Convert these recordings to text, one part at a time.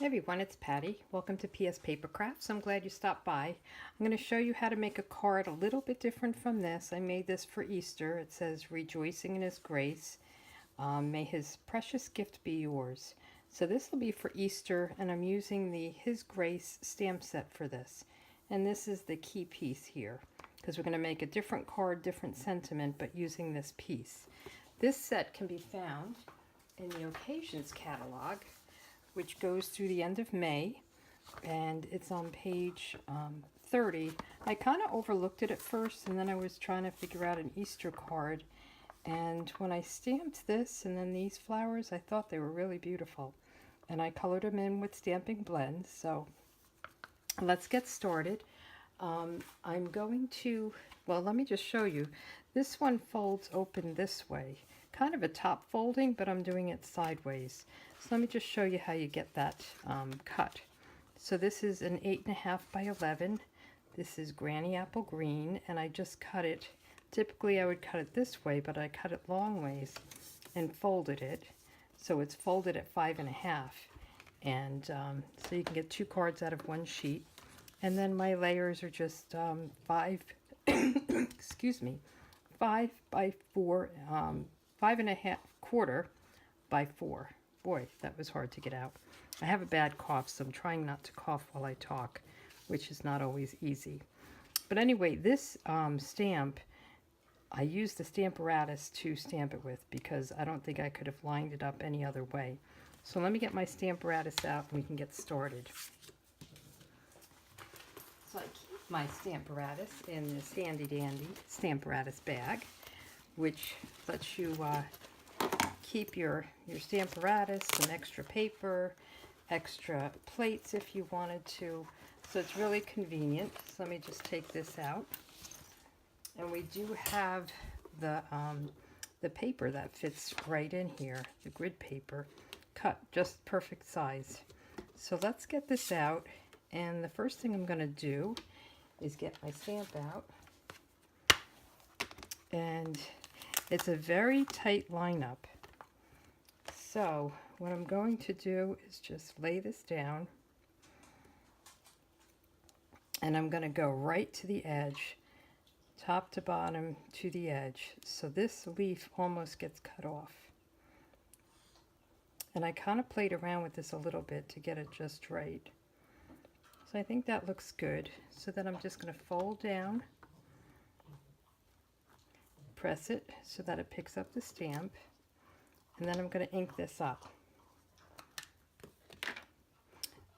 Hey everyone, it's Patty. Welcome to PS Paper Crafts. I'm glad you stopped by. I'm going to show you how to make a card a little bit different from this. I made this for Easter. It says, "Rejoicing in His grace. May His precious gift be yours." So this will be for Easter, and I'm using the His Grace stamp set for this. And this is the key piece here, because we're going to make a different card, different sentiment, but using this piece. This set can be found in the Occasions catalog, which goes through the end of May, and it's on page 30. I kind of overlooked it at first, and then I was trying to figure out an Easter card, and when I stamped this and then these flowers, I thought they were really beautiful, and I colored them in with stamping blends. So let's get started. I'm going to, well, let me just show you. This one folds open this way, kind of a top folding, but I'm doing it sideways. So let me just show you how you get that cut. So this is an 8.5 by 11. This is Granny Apple Green, and I just cut it. Typically I would cut it this way, but I cut it long ways and folded it. So it's folded at 5.5. And so you can get 2 cards out of one sheet. And then my layers are just 5, excuse me, 5 by 4, 5.5 quarter by 4. Boy, that was hard to get out. I have a bad cough, so I'm trying not to cough while I talk, which is not always easy. But anyway, this stamp, I used the Stamparatus to stamp it with because I don't think I could have lined it up any other way. So let me get my Stamparatus out and we can get started. So I keep my Stamparatus in this handy dandy Stamparatus bag, which lets you keep your Stamparatus, some extra paper, extra plates if you wanted to. So it's really convenient. So let me just take this out. And we do have the paper that fits right in here, the grid paper, cut just perfect size. So let's get this out. And the first thing I'm going to do is get my stamp out. And it's a very tight lineup. So what I'm going to do is just lay this down. And I'm going to go right to the edge, top to bottom to the edge. So this leaf almost gets cut off. And I kind of played around with this a little bit to get it just right. So I think that looks good. So then I'm just going to fold down, press it so that it picks up the stamp, and then I'm going to ink this up.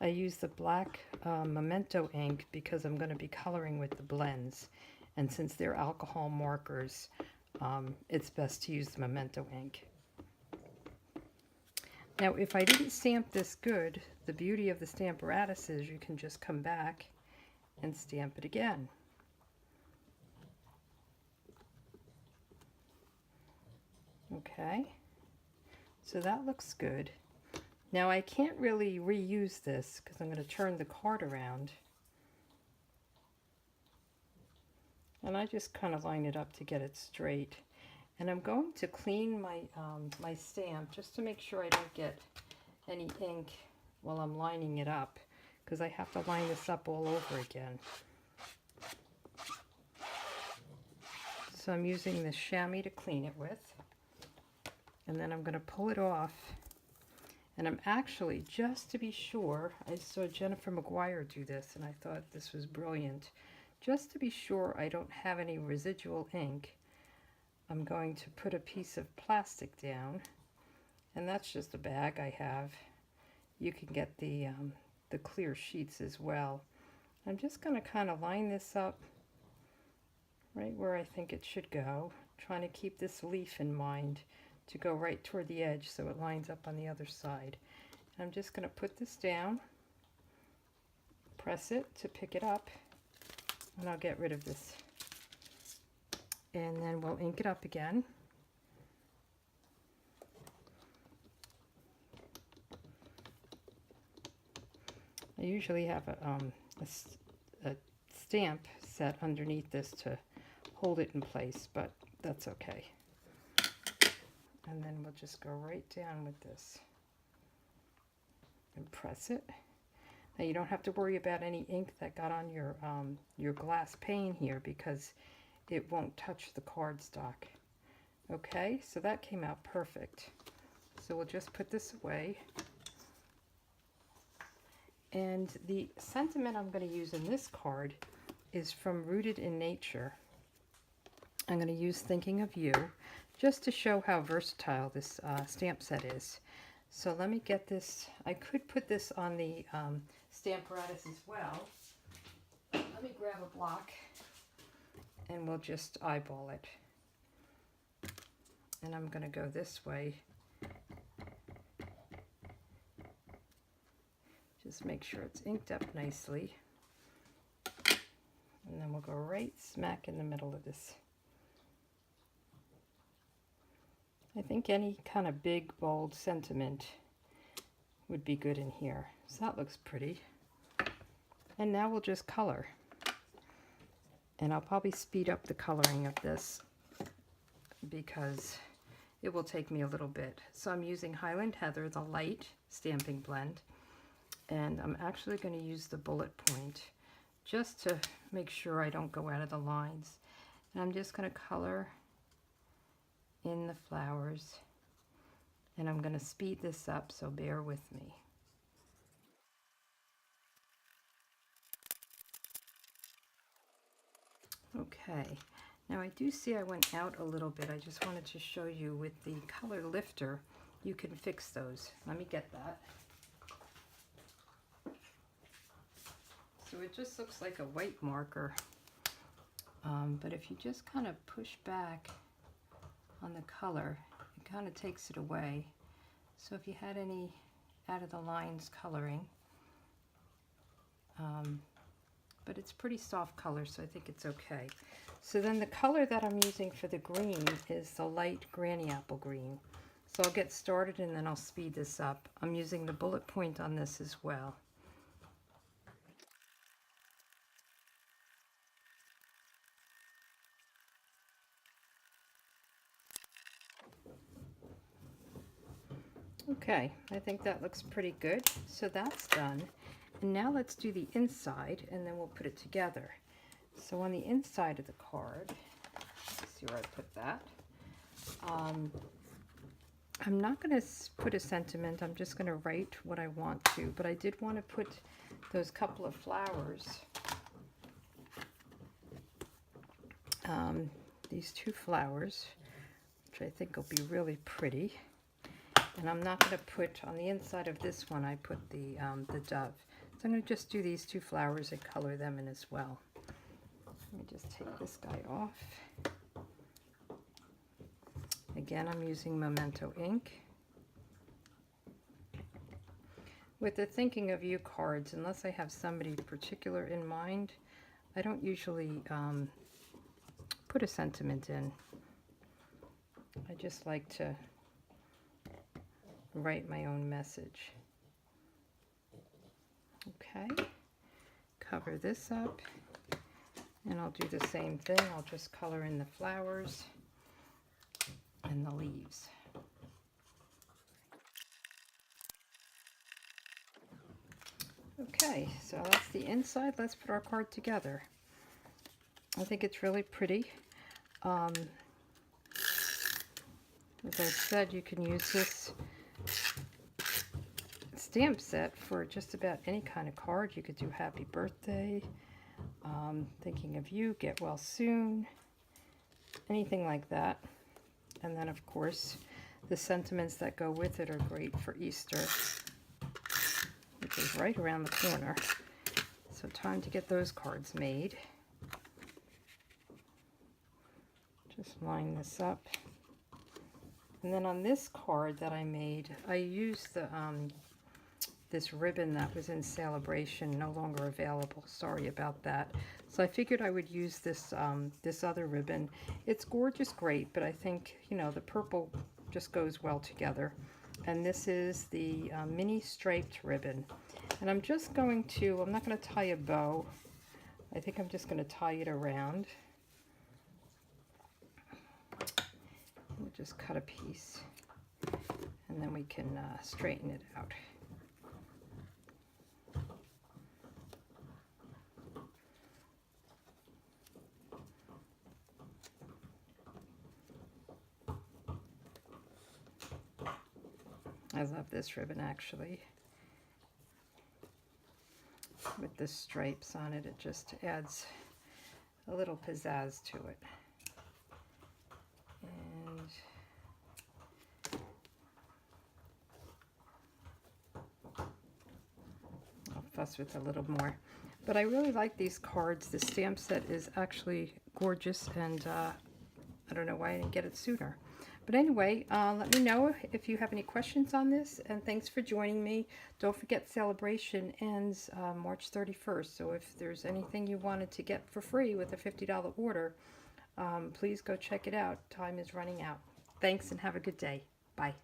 I use the black Memento ink because I'm going to be coloring with the blends, and since they're alcohol markers, it's best to use the Memento ink. Now, if I didn't stamp this good, the beauty of the Stamparatus is you can just come back and stamp it again. Okay, so that looks good. Now I can't really reuse this because I'm going to turn the card around. And I just kind of line it up to get it straight. And I'm going to clean my, my stamp just to make sure I don't get any ink while I'm lining it up, because I have to line this up all over again. So I'm using this chamois to clean it with. And then I'm going to pull it off. And I'm actually, just to be sure, I saw Jennifer McGuire do this and I thought this was brilliant. Just to be sure I don't have any residual ink, I'm going to put a piece of plastic down, and that's just a bag I have. You can get the clear sheets as well. I'm just going to kind of line this up right where I think it should go, trying to keep this leaf in mind to go right toward the edge so it lines up on the other side. And I'm just going to put this down, press it to pick it up, and I'll get rid of this. And then we'll ink it up again. I usually have a stamp set underneath this to hold it in place, but that's okay. And then we'll just go right down with this. and press it. Now you don't have to worry about any ink that got on your glass pane here because it won't touch the cardstock. Okay, so that came out perfect. So we'll just put this away. And the sentiment I'm going to use in this card is from Rooted in Nature. I'm going to use Thinking of You just to show how versatile this stamp set is. So let me get this. I could put this on the Stamparatus as well. Let me grab a block and we'll just eyeball it. And I'm going to go this way. Just make sure it's inked up nicely. And then we'll go right smack in the middle of this. I think any kind of big, bold sentiment would be good in here. So that looks pretty. And now we'll just color. And I'll probably speed up the coloring of this because it will take me a little bit. So I'm using Highland Heather, the light stamping blend. And I'm actually going to use the bullet point just to make sure I don't go out of the lines. And I'm just going to color in the flowers. And I'm going to speed this up, so bear with me. Okay, now I do see I went out a little bit. I just wanted to show you with the color lifter, you can fix those. Let me get that. So it just looks like a white marker, but if you just kind of push back on the color, it kind of takes it away. So if you had any out of the lines coloring, but it's pretty soft color, so I think it's okay. So then the color that I'm using for the green is the light granny apple green. So I'll get started and then I'll speed this up. I'm using the bullet point on this as well. Okay, I think that looks pretty good. So that's done. And now let's do the inside and then we'll put it together. So on the inside of the card, let's see where I put that. I'm not going to put a sentiment, I'm just going to write what I want to, but I did want to put those couple of flowers, these two flowers, which I think will be really pretty. And I'm not going to put, on the inside of this one, I put the dove. So I'm going to just do these two flowers and color them in as well. Let me just take this guy off. Again, I'm using Memento ink. With the Thinking of You cards, unless I have somebody particular in mind, I don't usually put a sentiment in. I just like to write my own message. Okay, cover this up, and I'll do the same thing. I'll just color in the flowers and the leaves. Okay, so that's the inside. Let's put our card together. I think it's really pretty. As I said, you can use this stamp set for just about any kind of card. You could do happy birthday, thinking of you, get well soon, anything like that. And then of course the sentiments that go with it are great for Easter, which is right around the corner. So time to get those cards made. Just line this up. And then on this card that I made, I used the this ribbon that was in Celebration, no longer available. Sorry about that. So I figured I would use this this other ribbon. It's gorgeous, great, but I think, you know, the purple just goes well together. And this is the mini striped ribbon. And I'm just going to, I'm not going to tie a bow. I think I'm just going to tie it around. We'll just cut a piece, and then we can straighten it out. I love this ribbon actually. With the stripes on it, it just adds a little pizzazz to it. And I'll fuss with a little more. But I really like these cards. The stamp set is actually gorgeous, and I don't know why I didn't get it sooner. But anyway, let me know if you have any questions on this, and thanks for joining me. Don't forget, celebration ends March 31st, so if there's anything you wanted to get for free with a $50 order, please go check it out. Time is running out. Thanks, and have a good day. Bye.